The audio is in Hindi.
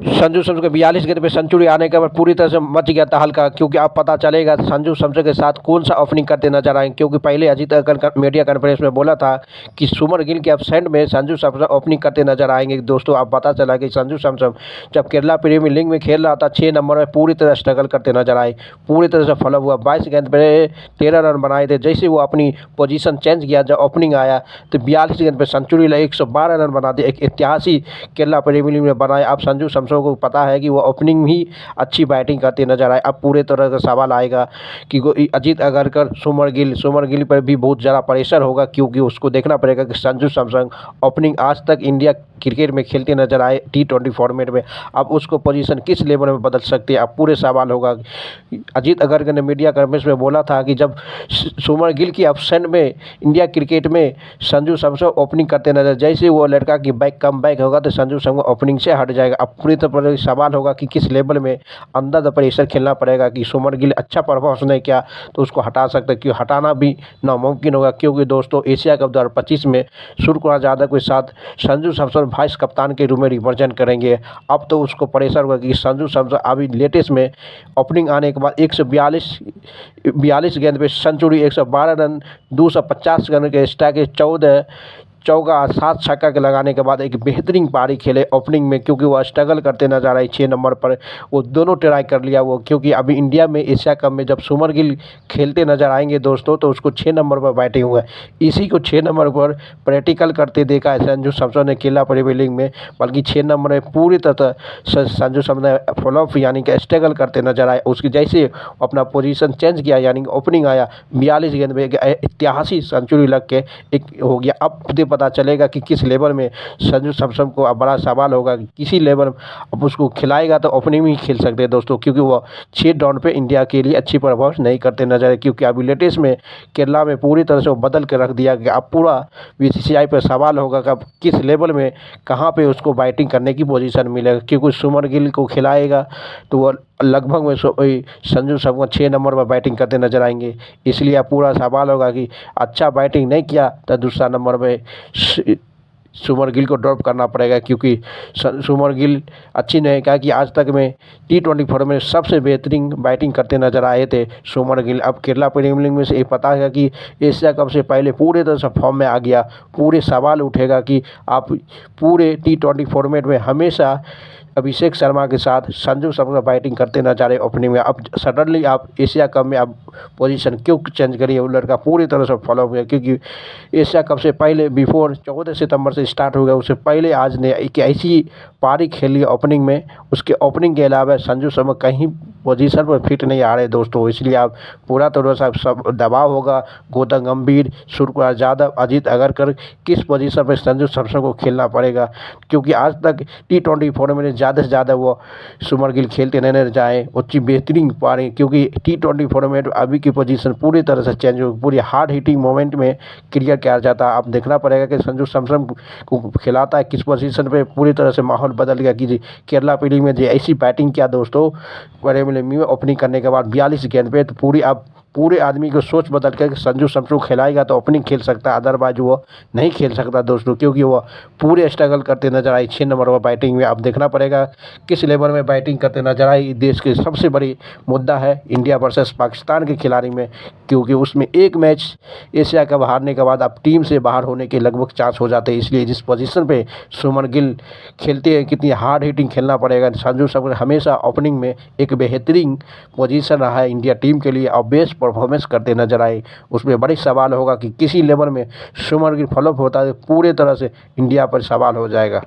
संजू सैमसन के 42 गेंद पे सेंचुरी आने के बाद पूरी तरह से मच गया तहलका, क्योंकि अब पता चलेगा संजू सैमसन के साथ कौन सा ओपनिंग करते नजर आएंगे। क्योंकि पहले अजीत अग्रकर मीडिया कॉन्फ्रेंस में बोला था कि सुमन गिल के एब्सेंट में संजू सैमसन ओपनिंग करते नजर आएंगे। दोस्तों अब पता चला कि संजू सैमसन जब केरला प्रीमियर लीग में खेल रहा था 6 नंबर में पूरी तरह स्ट्रगल करते नजर आए, पूरी तरह से फॉलो हुआ। 22 गेंद पे 13 रन बनाए थे। जैसे वो अपनी पोजीशन चेंज किया, जब ओपनिंग आया तो 42 गेंद पे सेंचुरी 112 रन बना दिए, एक ऐतिहासिक केरला प्रीमियर लीग में बनाए। अब संजू सैमसन को पता है कि वो ओपनिंग ही अच्छी बैटिंग करते नजर आए। अब पूरे तरह का सवाल आएगा कि अजीत अग्रकर सुमन गिल पर भी बहुत ज़्यादा प्रेशर होगा, क्योंकि उसको देखना पड़ेगा कि संजू सैमसन ओपनिंग आज तक इंडिया क्रिकेट में खेलते नजर आए T20 फॉर्मेट में, अब उसको पोजीशन किस लेवल में बदल सकते हैं। अब पूरे सवाल होगा। अजीत अग्रकर ने मीडिया कॉन्फ्रेंस में बोला था कि जब सुमन गिल की एब्सेंट में इंडिया क्रिकेट में संजू सैमसन ओपनिंग करते नजर, जैसे वो लड़का की कम बैक होगा तो संजू सैमसन ओपनिंग से हट जाएगा। अब पूरी तरह सवाल होगा कि किस लेवल में अंडर द प्रेशर खेलना पड़ेगा कि सुमन गिल अच्छा परफॉर्मेंस नहीं किया तो उसको हटा सकते, क्यों हटाना भी नामुमकिन होगा। क्योंकि दोस्तों एशिया कप 2025 में सूर्य कुमार यादव के साथ संजू सैमसन वाइस कप्तान के रूप में रिप्रेजेंट करेंगे। अब तो उसको प्रेशर होगा कि संजू सैमसन अभी लेटेस्ट में ओपनिंग आने के बाद 142 गेंद पे सेंचुरी, 112 रन, 250 रन के स्ट्राइक, 14 चौका 7 छक्का के लगाने के बाद एक बेहतरीन पारी खेले ओपनिंग में। क्योंकि वो स्ट्रगल करते नजर आ रहे 6 नंबर पर, वो दोनों ट्राई कर लिया वो। क्योंकि अभी इंडिया में एशिया कप में जब सुमन गिल खेलते नजर आएंगे दोस्तों, तो उसको 6 नंबर पर बैटिंग हुआ है। इसी को 6 नंबर पर प्रैक्टिकल करते देखा है संजू सैमसन ने केरला प्रीमियर लीग में, बल्कि 6 नंबर में पूरी तरह संजू सैमसन ने फ्लॉप यानी कि स्ट्रगल करते नजर आए। उसकी जैसे अपना पोजीशन चेंज किया यानी कि ओपनिंग आया 42 गेंद में ऐतिहासिक सेंचुरी लग के एक हो गया। अब पता चलेगा कि किस लेवल में संजू सैमसन को अब बड़ा सवाल होगा कि किसी लेवल अब उसको खिलाएगा तो ओपनिंग में ही खेल सकते हैं दोस्तों। क्योंकि वो 6 डाउन पे इंडिया के लिए अच्छी परफॉर्मेंस नहीं करते नजर आए। क्योंकि अभी लेटेस्ट में केरला में पूरी तरह से वो बदल के रख दिया गया। अब पूरा BCCI पर सवाल होगा कि अब किस लेवल में कहाँ पे उसको बैटिंग करने की पोजीशन मिलेगा। क्योंकि सुमन गिल को खिलाएगा तो वो लगभग में संजू सैमसन 6 नंबर पर बैटिंग करते नजर आएंगे। इसलिए अब पूरा सवाल होगा कि अच्छा बैटिंग नहीं किया तो दूसरा नंबर में सुमन गिल को ड्रॉप करना पड़ेगा। क्योंकि सुमन गिल अच्छी नहीं कहा कि आज तक में T20 फॉर्मेट में सबसे बेहतरीन बैटिंग करते नजर आए थे सुमन गिल। अब केरला प्रीमियर लीग में से ये पता है कि एशिया कप से पहले पूरे तरह से फॉर्म में आ गया। पूरे सवाल उठेगा कि आप पूरे T20 फॉर्मेट में हमेशा अभिषेक शर्मा के साथ संजू सैमसन बैटिंग करते नजर आए ओपनिंग में, अब सडनली आप एशिया कप में आप पोजीशन क्यों चेंज करिए। वो लड़का पूरी तरह से फॉलो हुआ, क्योंकि एशिया कप से पहले बिफोर 14 सितंबर से स्टार्ट हो गया, उससे पहले आज ने एक ऐसी पारी खेली ओपनिंग में। उसके ओपनिंग के अलावा संजू सैमसन कहीं पोजीशन पर फिट नहीं आ रहे दोस्तों। इसलिए आप पूरा तरह से सब दबाव होगा। गौतम गंभीर, सूर्य कुमार यादव, अजीत अग्रकर किस पोजीशन पर संजू सैमसन को खेलना पड़ेगा। क्योंकि आज तक T20 फॉर्मेट में ज़्यादा से ज़्यादा वो सुमन गिल खेलते नहीं जाए अच्छी बेहतरीन पारी। क्योंकि T20 फॉर्मेट अभी की पोजीशन पूरी तरह से चेंज हो, पूरी हार्ड हिटिंग मोमेंट में क्रिकेट किया जाता है। अब देखना पड़ेगा कि संजू सैमसन को खिलाता है किस पोजीशन पे। पूरी तरह से माहौल बदल गया कि केरला प्रीमियर में जो ऐसी बैटिंग किया दोस्तों प्रीमियर लीग में ओपनिंग करने के बाद 42 गेंद पे, तो पूरे आदमी को सोच बदल कर संजू सैमसन को खिलाएगा तो ओपनिंग खेल सकता है, अदरवाइज वो नहीं खेल सकता दोस्तों। क्योंकि वो पूरे स्ट्रगल करते नजर आए 6 नंबर पर बैटिंग में। अब देखना पड़ेगा किस लेवल में बैटिंग करते नजर आए। देश के सबसे बड़ी मुद्दा है इंडिया वर्सेस पाकिस्तान के खिलाड़ी में, क्योंकि उसमें एक मैच एशिया कप हारने के बाद अब टीम से बाहर होने के लगभग चांस हो जाते हैं। इसलिए जिस पोजीशन पे सुमन गिल खेलते हैं कितनी हार्ड हिटिंग खेलना पड़ेगा। संजू सैमसन हमेशा ओपनिंग में एक बेहतरीन पोजीशन रहा है इंडिया टीम के लिए और बेस्ट परफॉर्मेंस करते नजर आए। उसमें बड़ी सवाल होगा कि किसी लेवल में सुमन गिल फ्लॉप होता है पूरे तरह से इंडिया पर सवाल हो जाएगा।